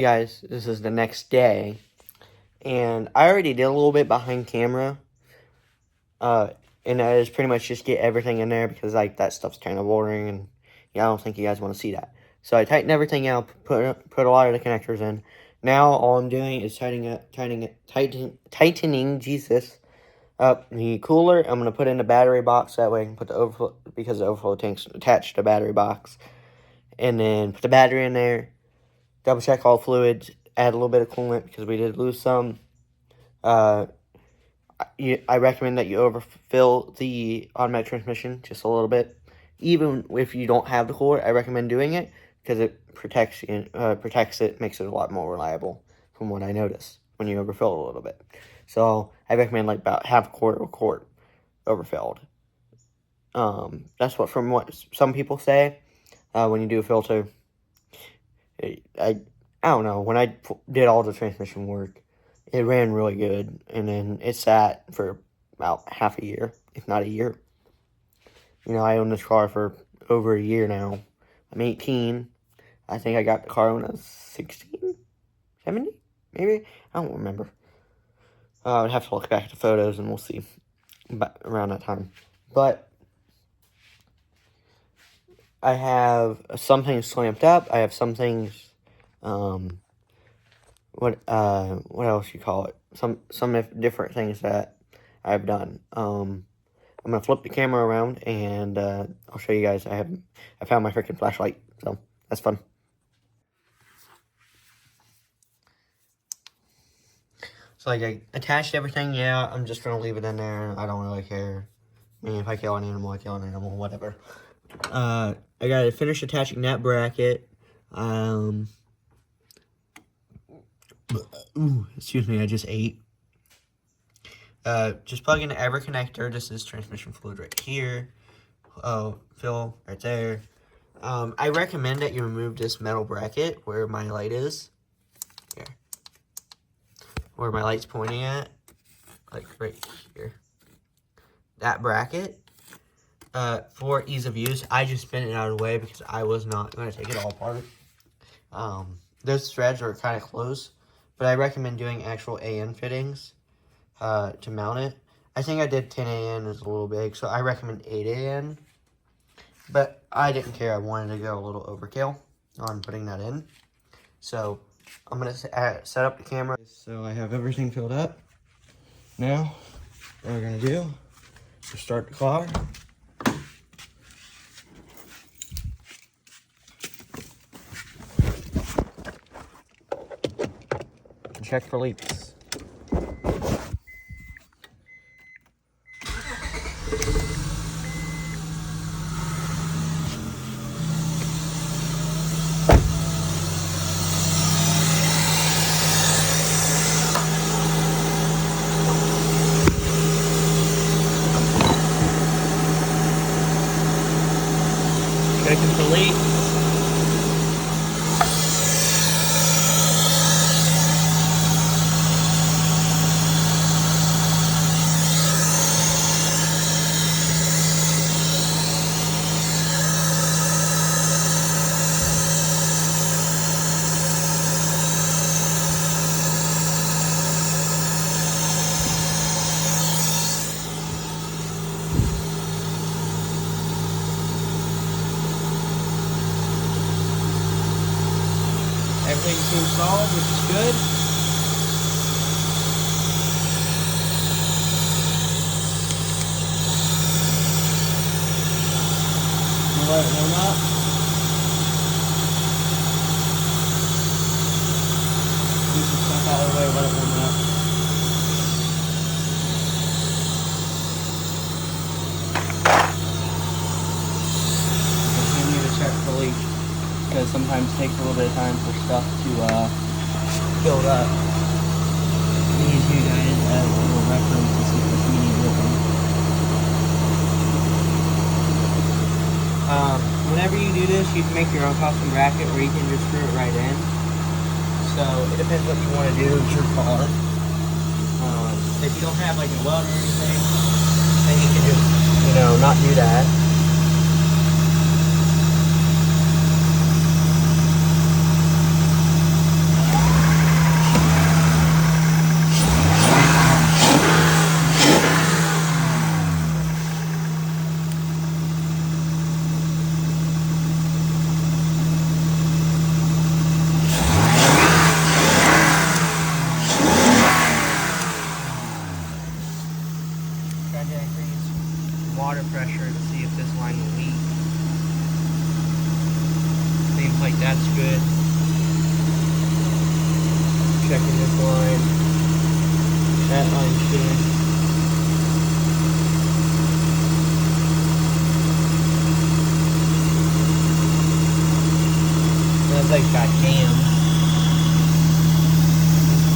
Guys, this is the next day, and I already did a little bit behind camera, and that is pretty much just get everything in there because like that stuff's kind of boring, and yeah, I don't think you guys want to see that. So I tightened everything out, put a lot of the connectors in. Now all I'm doing is tightening Jesus up the cooler. I'm gonna put in the battery box, that way I can put the overflow, because the overflow tank's attached to the battery box, and then put the battery in there. Double check all fluids, add a little bit of coolant because we did lose some. I recommend that you overfill the automatic transmission just a little bit. Even if you don't have the cooler, I recommend doing it because it protects it, makes it a lot more reliable from what I noticed when you overfill it a little bit. So I recommend like about half a quart or a quart overfilled. That's from what some people say when you do a filter. I don't know, when I did all the transmission work, it ran really good, and then it sat for about half a year, if not a year. You know, I own this car for over a year now. I'm 18. I think I got the car when I was 16, 17, maybe? I don't remember. I'd have to look back at the photos, and we'll see around that time. But I have some things clamped up. I have some things, what else you call it? Some different things that I've done. I'm gonna flip the camera around and I'll show you guys. I found my freaking flashlight, so that's fun. So like I attached everything. Yeah, I'm just gonna leave it in there. I don't really care. I mean, if I kill an animal, I kill an animal. Whatever. I gotta finish attaching that bracket. Ooh, excuse me, I just ate. Just plug in every connector. This is transmission fluid right here. Fill right there. I recommend that you remove this metal bracket where my light is. Here. Where my light's pointing at. Like right here. That bracket. For ease of use, I just spin it out of the way because I was not going to take it all apart. Those threads are kind of close, but I recommend doing actual AN fittings to mount it. I think I did 10 AN, is a little big, so I recommend 8 AN. But I didn't care, I wanted to go a little overkill on putting that in. So I'm going to set up the camera. So I have everything filled up. Now, what we're going to do is start the car. Check for leaks. Checking for leaks. Everything seems solid, which is good. We'll let it warm up. Do some stuff out of the way, let it warm up. Continue to check for leaks, because sometimes it takes a little bit of time for stuff to build up. These you guys as a little reference to see if you need looking. Whenever you do this, you can make your own custom bracket where you can just screw it right in. So it depends what you want to do with your car. If you don't have like a welder or anything, then you can just, not do that. good. Checking this line. That line's good. Sounds like got jammed.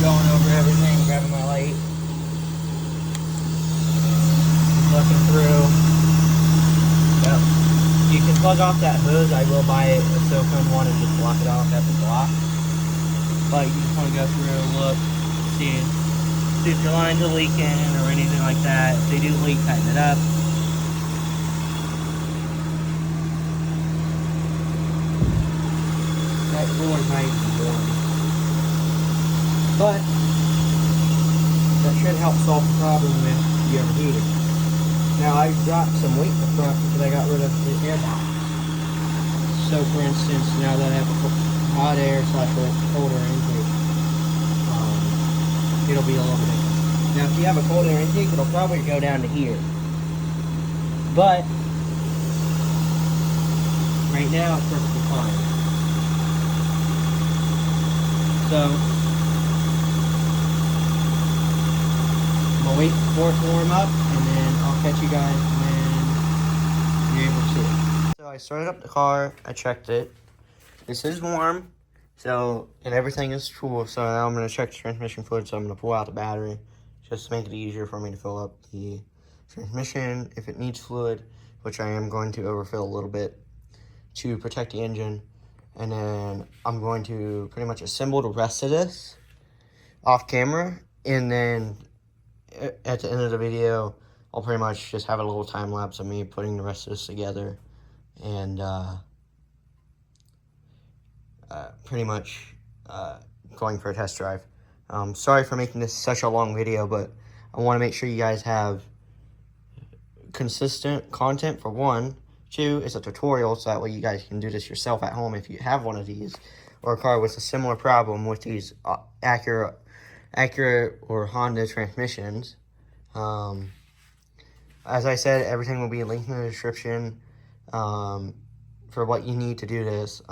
Going over everything, grabbing my light. Looking through. Yep. You can plug off that hose. I will buy a silicone one and just block it off at the block. But you just want to go through, look, see if your lines are leaking or anything like that. If they do leak, tighten it up. That cooler's nice and warm. But that should help solve the problem with the overheating. Now I dropped some weight in the front because I got rid of the air box. So for instance, now that I have a hot air / cold air intake, it'll be a little bit different. Now if you have a cold air intake, it'll probably go down to here. But right now it's perfectly fine. So I'm gonna wait for it to warm up, and then I'll catch you guys when you're able to see it. So I started up the car, I checked it. This is warm, so, and everything is cool. So now I'm gonna check the transmission fluid, so I'm gonna pull out the battery, just to make it easier for me to fill up the transmission if it needs fluid, which I am going to overfill a little bit to protect the engine. And then I'm going to pretty much assemble the rest of this off camera, and then at the end of the video, I'll pretty much just have a little time lapse of me putting the rest of this together, and pretty much going for a test drive. Sorry for making this such a long video, but I want to make sure you guys have consistent content for one. Two, it's a tutorial, so that way you guys can do this yourself at home if you have one of these, or a car with a similar problem with these Acura or Honda transmissions. As I said, everything will be linked in the description for what you need to do this.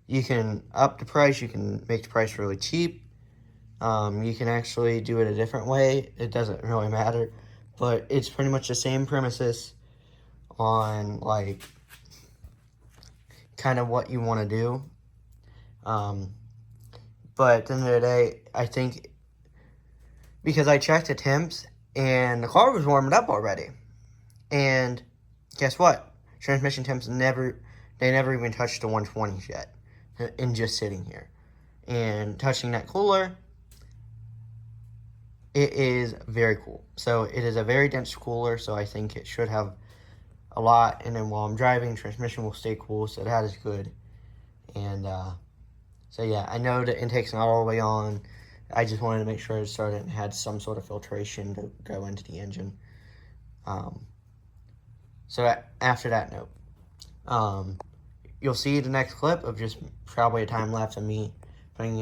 You can up the price, you can make the price really cheap. You can actually do it a different way. It doesn't really matter, but it's pretty much the same premises on like kind of what you want to do. But at the end of the day, I think because I checked the temps and the car was warming up already, and guess what? Transmission temps never even touched the 120s yet, in just sitting here and touching that cooler. It is very cool. So it is a very dense cooler, so I think it should have a lot. And then while I'm driving, transmission will stay cool, so that is good. And so yeah, I know the intake's not all the way on. I just wanted to make sure it started and had some sort of filtration to go into the engine. So after that note, you'll see the next clip of just probably a time lapse of me putting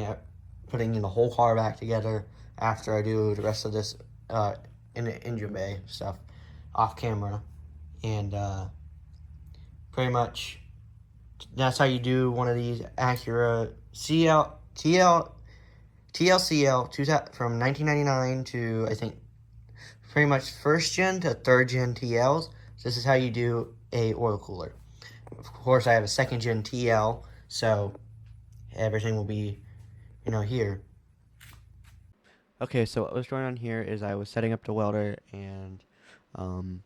in the whole car back together after I do the rest of this in the engine bay stuff off camera. And pretty much that's how you do one of these Acura TLCL from 1999 to, I think, pretty much first gen to third gen TLs. So this is how you do a oil cooler. Of course, I have a second gen TL, so everything will be, here. Okay, so what was going on here is I was setting up the welder, and that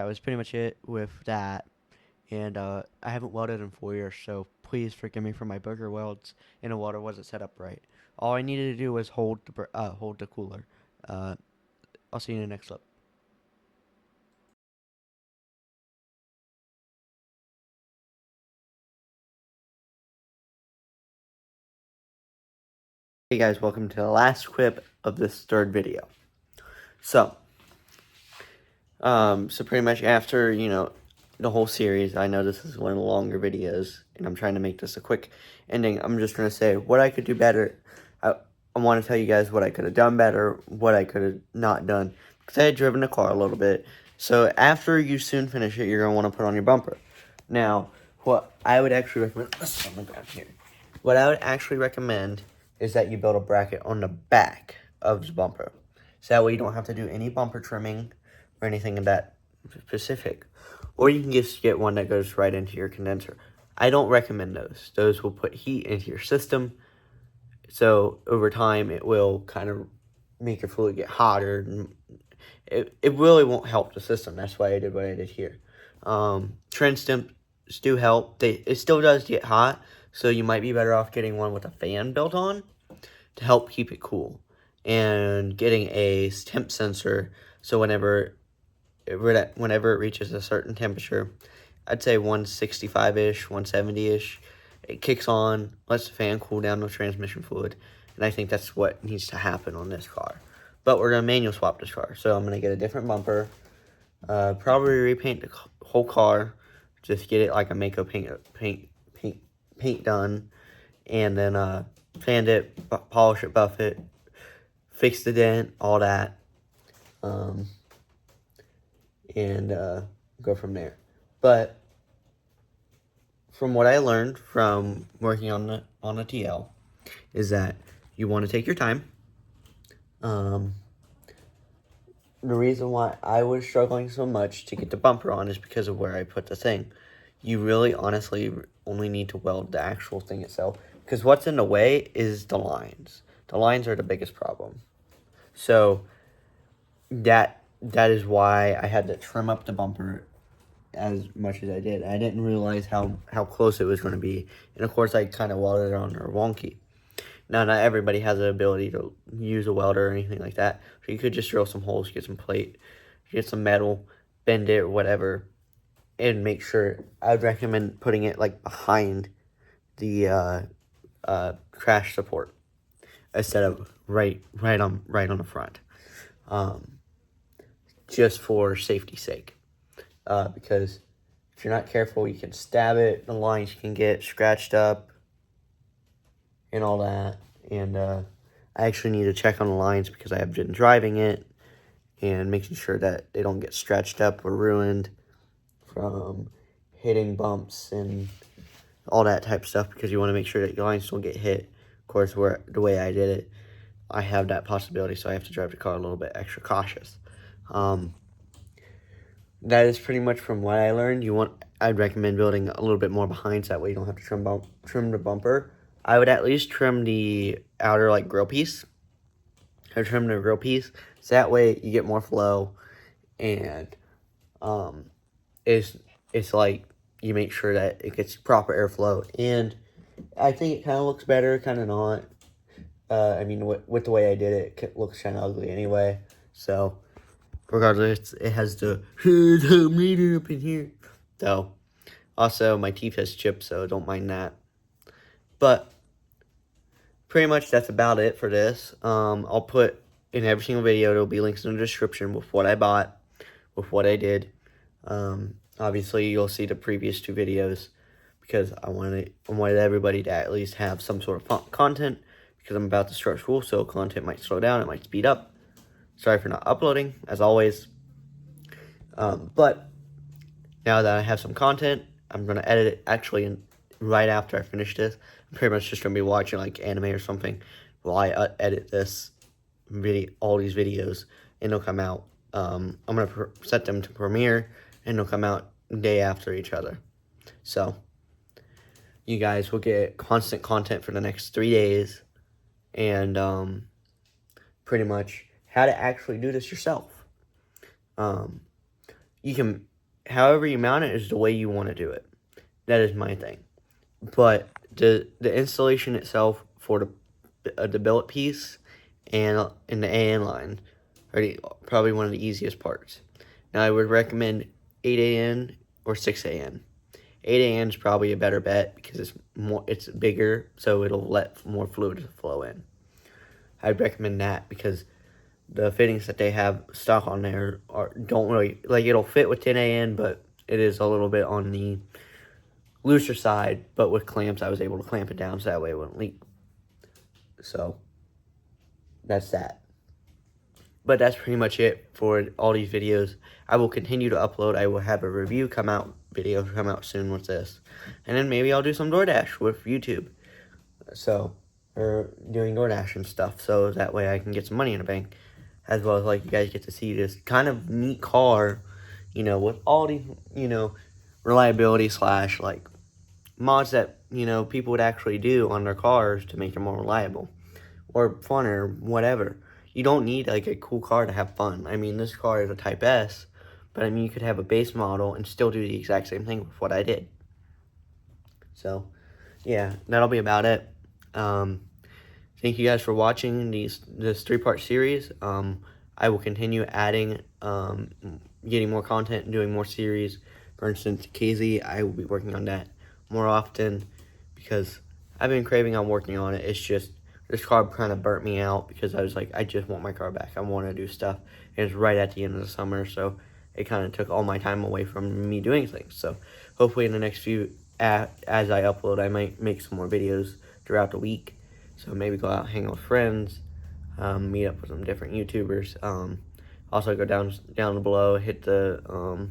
was pretty much it with that. And I haven't welded in 4 years, so please forgive me for my booger welds, and the welder wasn't set up right. All I needed to do was hold the cooler. I'll see you in the next clip. Hey guys, welcome to the last clip of this third video. So pretty much after, the whole series, I know this is one of the longer videos, and I'm trying to make this a quick ending. I'm just going to say what I could do better. I want to tell you guys what I could have done better, what I could have not done, because I had driven the car a little bit. So after you soon finish it, you're going to want to put on your bumper. Now, what I would actually recommend, let's on the ground here. What I would actually recommend is that you build a bracket on the back of the bumper. So that way you don't have to do any bumper trimming or anything of that specific. Or you can just get one that goes right into your condenser. I don't recommend those. Those will put heat into your system. So over time, it will kind of make your fluid get hotter. And it really won't help the system. That's why I did what I did here. Trend stems do help. It still does get hot. So you might be better off getting one with a fan built on to help keep it cool. And getting a temp sensor so whenever it reaches a certain temperature, I'd say 165-ish, 170-ish, it kicks on, lets the fan cool down the transmission fluid, and I think that's what needs to happen on this car. But we're going to manual swap this car, so I'm going to get a different bumper, probably repaint the whole car, just get it like a Mako paint done, and then sand it, polish it, buff it, fix the dent, all that, and go from there. But from what I learned from working on the TL is that you want to take your time. The reason why I was struggling so much to get the bumper on is because of where I put the thing. You really honestly only need to weld the actual thing itself, because what's in the way is the lines. The lines are the biggest problem. So that is why I had to trim up the bumper as much as I did. I didn't realize how close it was going to be. And of course, I kind of welded it on there wonky. Now, not everybody has the ability to use a welder or anything like that. So you could just drill some holes, get some plate, get some metal, bend it or whatever, and make sure. I would recommend putting it like behind the crash support instead of right on the front, just for safety's sake. Because if you're not careful, you can stab it, the lines can get scratched up, and all that. And I actually need to check on the lines because I have been driving it and making sure that they don't get stretched up or ruined from hitting bumps and all that type of stuff, because you want to make sure that your lines don't get hit. Of course, the way I did it, I have that possibility, so I have to drive the car a little bit extra cautious. That is pretty much from what I learned. I'd recommend building a little bit more behind, so that way you don't have to trim the bumper. I would at least trim the outer grill piece. I trim the grill piece, so that way you get more flow, and it's like you make sure that it gets proper airflow. And I think it kind of looks better, kind of not. I mean, with the way I did it, it looks kind of ugly anyway. So regardless, it has the meter up in here. So also my teeth has chipped, so don't mind that. But pretty much that's about it for this. I'll put in every single video, there'll be links in the description with what I bought, with what I did. Obviously you'll see the previous 2 videos because I wanted everybody to at least have some sort of content, because I'm about to start school, so content might slow down, it might speed up. Sorry for not uploading, as always. But now that I have some content, I'm going to edit it actually right after I finish this. I'm pretty much just going to be watching like anime or something while I edit this video, all these videos, and they'll come out. I'm going to set them to premiere, and they'll come out day after each other. So you guys will get constant content for the next 3 days, and pretty much how to actually do this yourself. You can, however you mount it is the way you want to do it. That is my thing. But the installation itself for the billet piece and in the AN line are probably one of the easiest parts. Now I would recommend 8 AN or 6 AN. 8 AN is probably a better bet because it's bigger, so it'll let more fluid flow in. I'd recommend that because the fittings that they have stock on there don't really, it'll fit with 10 AN, but it is a little bit on the looser side. But with clamps, I was able to clamp it down so that way it wouldn't leak. So that's that. But that's pretty much it for all these videos. I will continue to upload. I will have a review video come out soon with this. And then maybe I'll do some DoorDash with YouTube. So, or doing DoorDash and stuff. So that way I can get some money in the bank. As well as, like, you guys get to see this kind of neat car, you know, with all these, you know, reliability slash, like, mods that, you know, people would actually do on their cars to make them more reliable or fun or whatever. You don't need, like, a cool car to have fun. I mean, this car is a Type S, but I mean, you could have a base model and still do the exact same thing with what I did. So, yeah, that'll be about it. Thank you guys for watching this 3-part series. I will continue adding, getting more content and doing more series. For instance, KZ, I will be working on that more often because I've been craving on working on it. It's just, this car kind of burnt me out because I was like, I just want my car back. I want to do stuff. And it's right at the end of the summer, so it kind of took all my time away from me doing things. So hopefully in the next few, as I upload, I might make some more videos throughout the week. So maybe go out, hang out with friends, meet up with some different YouTubers. Also go down below, hit the,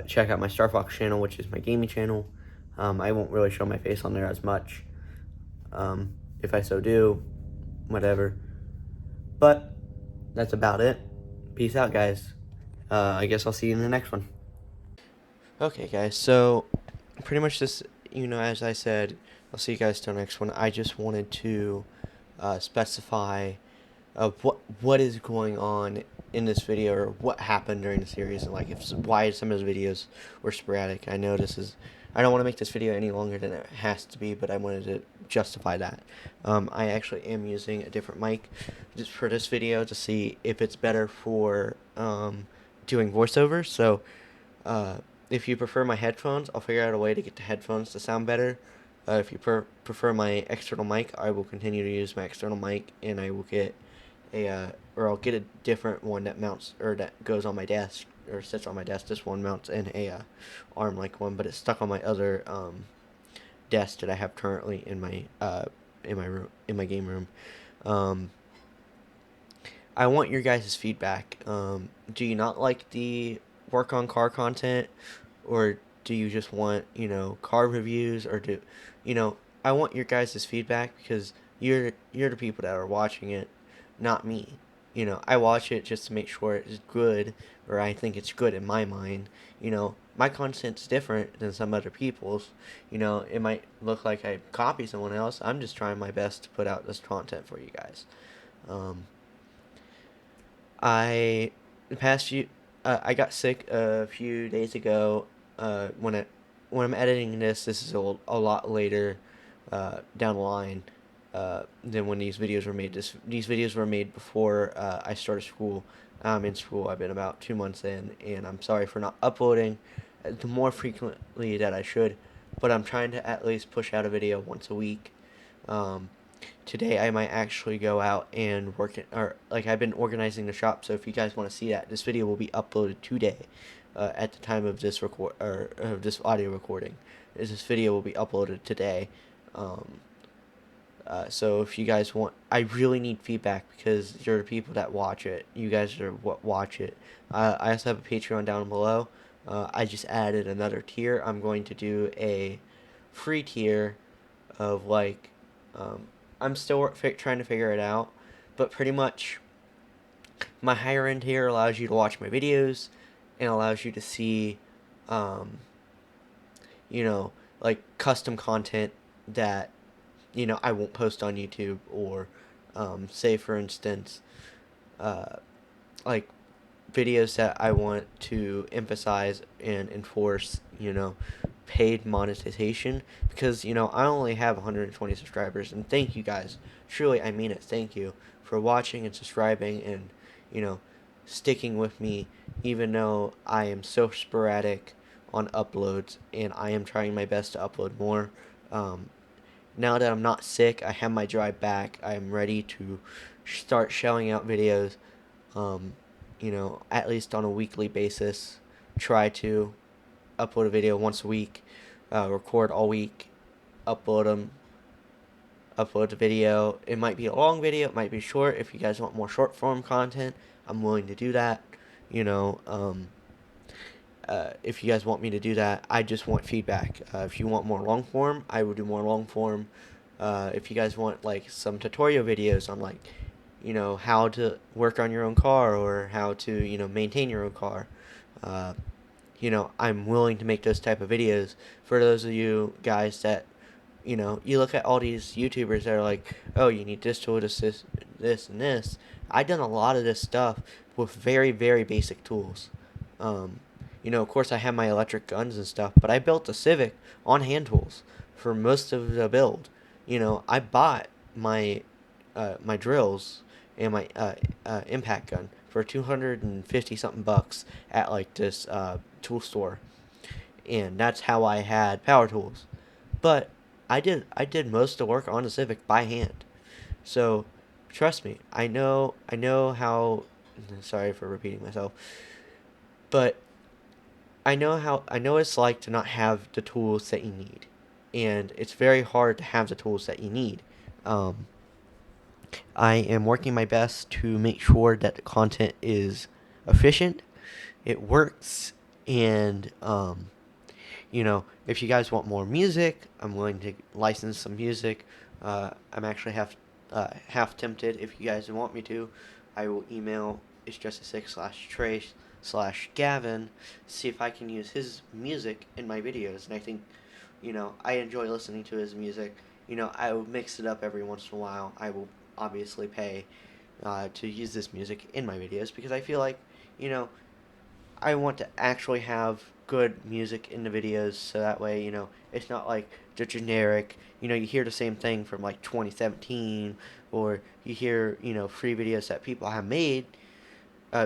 check out my Star Fox channel, which is my gaming channel. I won't really show my face on there as much. If I so do, whatever. But that's about it. Peace out, guys. I guess I'll see you in the next one. Okay, guys, so pretty much this, you know, as I said, I'll see you guys till next one. I just wanted to specify what is going on in this video, or what happened during the series, and like why some of those videos were sporadic. I know this is, I don't want to make this video any longer than it has to be, but I wanted to justify that. I actually am using a different mic just for this video to see if it's better for doing voiceovers. So if you prefer my headphones, I'll figure out a way to get the headphones to sound better. If you prefer my external mic, I will continue to use my external mic, and I will get or I'll get a different one that mounts, or that goes on my desk, or sits on my desk. This one mounts in a arm like one, but it's stuck on my other desk that I have currently in my room, in my game room. I want your guys' feedback. Do you not like the work on car content, or do you just want, you know, car reviews, or do, you know, I want your guys' feedback because you're the people that are watching it, not me. You know, I watch it just to make sure it's good, or I think it's good in my mind. You know, my content's different than some other people's. You know, it might look like I copy someone else. I'm just trying my best to put out this content for you guys. I the past few I got sick a few days ago. When I'm editing this is a lot later down the line than when these videos were made. These videos were made before I started school. I'm in school. I've been about 2 months in, and I'm sorry for not uploading more frequently that I should, but I'm trying to at least push out a video once a week. Today I might actually go out and work it, or like I've been organizing the shop. So if you guys want to see that, this video will be uploaded today. At the time of this this audio recording, this video will be uploaded today. So if you guys want, I really need feedback because you're the people that watch it. You guys are what watch it. I also have a Patreon down below. I just added another tier. I'm going to do a free tier of like, I'm still trying to figure it out, but pretty much my higher end tier allows you to watch my videos and allows you to see, you know, like custom content that, you know, I won't post on YouTube, or say for instance, like videos that I want to emphasize and enforce, you know, paid monetization, because, you know, I only have 120 subscribers, and thank you guys, truly, I mean it, thank you for watching and subscribing and, you know, sticking with me, even though I am so sporadic on uploads, and I am trying my best to upload more. Now that I'm not sick, I have my drive back, I am ready to start shelling out videos, you know, at least on a weekly basis. Try to upload a video once a week, record all week, upload them, upload a video. It might be a long video, it might be short. If you guys want more short form content, I'm willing to do that. You know, if you guys want me to do that, I just want feedback. If you want more long form, I will do more long form. If you guys want like some tutorial videos on like, you know, how to work on your own car or how to, you know, maintain your own car, uh, you know, I'm willing to make those type of videos. For those of you guys that, you know, you look at all these YouTubers that are like, oh, you need this tool, this, and this. I've done a lot of this stuff with very, very basic tools. Um, you know, of course, I have my electric guns and stuff, but I built a Civic on hand tools for most of the build. You know, I bought my drills and my impact gun for 250 something bucks at like this tool store, and that's how I had power tools. But I did most of the work on the Civic by hand. So trust me, I know how. Sorry for repeating myself, but I know it's like to not have the tools that you need, and it's very hard to have the tools that you need. Um, I am working my best to make sure that the content is efficient, it works, and you know, if you guys want more music, I'm willing to license some music. I'm actually half tempted. If you guys want me to, I will email it's just a six /Trace/Gavin, see if I can use his music in my videos. And I think, you know, I enjoy listening to his music. You know, I will mix it up every once in a while. I will obviously pay to use this music in my videos because I feel like, you know, I want to actually have good music in the videos so that way, you know, it's not like the generic, you know, you hear the same thing from like 2017 or you hear, you know, free videos that people have made,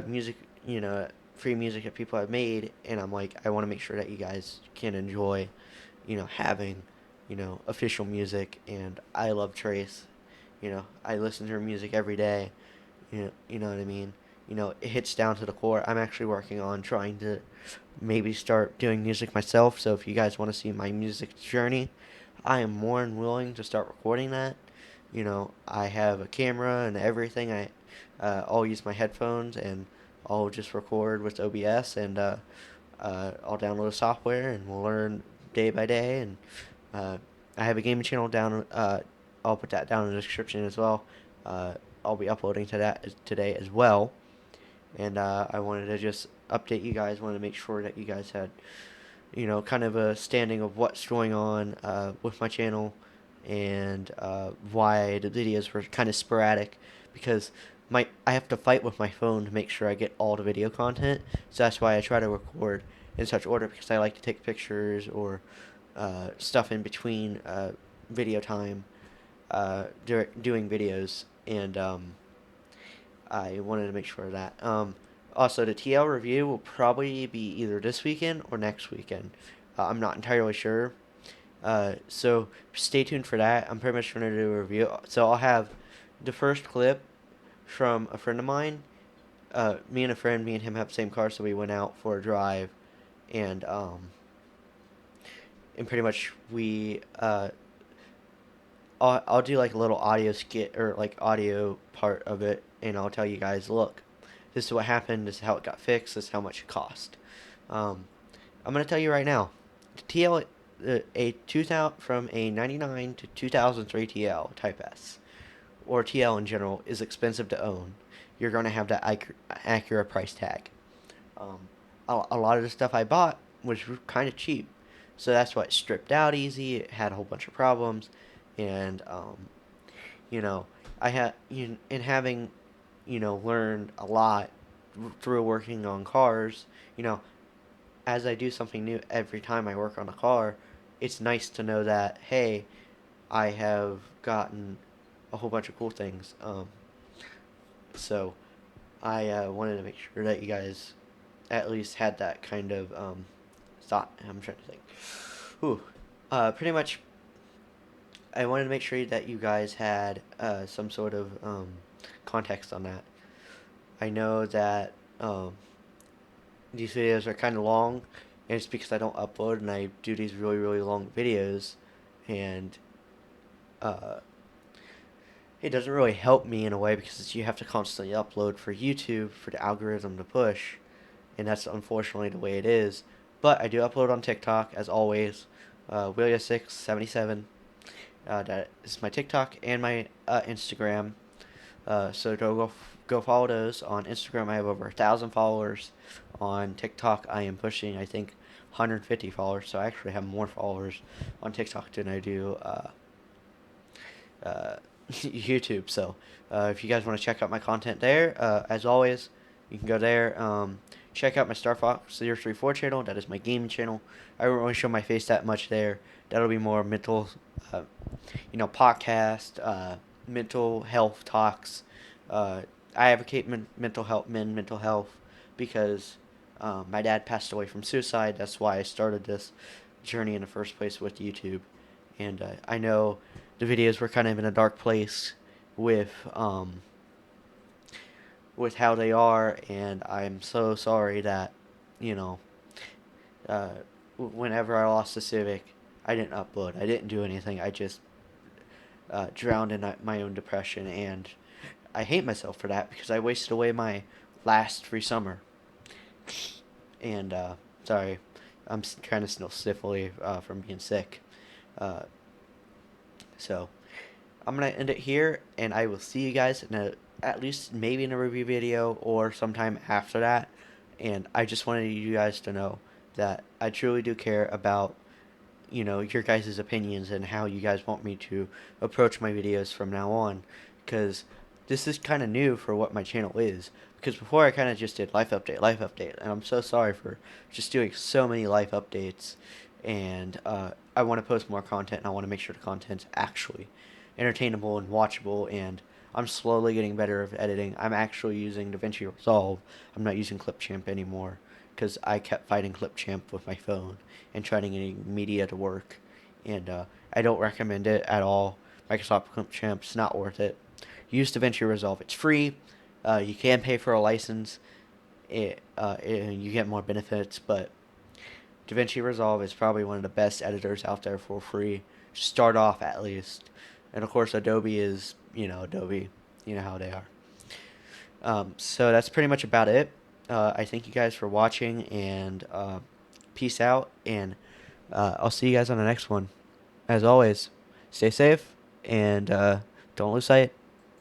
music, you know, free music that people have made, and I'm like, I want to make sure that you guys can enjoy, you know, having, you know, official music, and I love Trace, you know, I listen to her music every day, you know what I mean? You know, it hits down to the core. I'm actually working on trying to maybe start doing music myself. So if you guys want to see my music journey, I am more than willing to start recording that. You know, I have a camera and everything. I'll use my headphones and I'll just record with OBS and I'll download the software and we'll learn day by day. And uh, I have a gaming channel down. I'll put that down in the description as well. Uh, I'll be uploading to that today as well. And I wanted to just update you guys. Wanted to make sure that you guys had, you know, kind of a standing of what's going on with my channel and why the videos were kind of sporadic because I have to fight with my phone to make sure I get all the video content. So that's why I try to record in such order because I like to take pictures or stuff in between video time doing videos, and I wanted to make sure of that. Also, the TL review will probably be either this weekend or next weekend. I'm not entirely sure. So stay tuned for that. I'm pretty much going to do a review. So I'll have the first clip from a friend of mine. Me and a friend, me and him have the same car, so we went out for a drive, and pretty much I'll do like a little audio skit or like audio part of it, and I'll tell you guys, look, this is what happened, this is how it got fixed, this is how much it cost. Um, I'm gonna tell you right now, the TL, a 2000 from a 99 to 2003 TL Type S or TL in general is expensive to own. You're gonna have that accurate price tag. Um, a lot of the stuff I bought was kind of cheap, so that's why it stripped out easy. It had a whole bunch of problems, and you know, I had in having, you know, learned a lot through working on cars. You know, as I do something new every time I work on a car, it's nice to know that hey, I have gotten a whole bunch of cool things. So I wanted to make sure that you guys at least had that kind of thought. I'm trying to think. Ooh, pretty much. I wanted to make sure that you guys had some sort of context on that. I know that these videos are kind of long, and it's because I don't upload and I do these really really long videos, and uh, it doesn't really help me in a way because you have to constantly upload for YouTube for the algorithm to push, and that's unfortunately the way it is. But I do upload on TikTok as always. Willia677. That is my TikTok and my Instagram. So go follow those. On Instagram, I have over 1,000 followers. On TikTok, I am pushing, I think, 150 followers. So I actually have more followers on TikTok than I do uh, YouTube. So if you guys want to check out my content there, as always, you can go there. Check out my Star Fox 034 channel. That is my gaming channel. I won't really show my face that much there. That'll be more mental, uh, podcast, mental health talks. Uh, I advocate mental health, because my dad passed away from suicide. That's why I started this journey in the first place with YouTube. And I know the videos were kind of in a dark place with how they are, and I'm so sorry that, you know, uh, whenever I lost the Civic, I didn't upload. I didn't do anything. I just drowned in my own depression, and I hate myself for that because I wasted away my last free summer. And sorry, I'm kind of still sniffly from being sick. Uh, so I'm gonna end it here, and I will see you guys in at least maybe in a review video or sometime after that. And I just wanted you guys to know that I truly do care about, your guys' opinions and how you guys want me to approach my videos from now on, because this is kind of new for what my channel is. Because before I kind of just did life update, and I'm so sorry for just doing so many life updates. And I want to post more content, and I want to make sure the content's actually entertainable and watchable. And I'm slowly getting better at editing. I'm actually using DaVinci Resolve. I'm not using Clipchamp anymore because I kept fighting Clipchamp with my phone and trying to get media to work. And I don't recommend it at all. Microsoft Clipchamp's not worth it. Use DaVinci Resolve. It's free. You can pay for a license. You get more benefits, but DaVinci Resolve is probably one of the best editors out there for free. Start off at least. And of course, Adobe is, Adobe. You know how they are. So that's pretty much about it. I thank you guys for watching, and peace out. And I'll see you guys on the next one. As always, stay safe, and don't lose sight.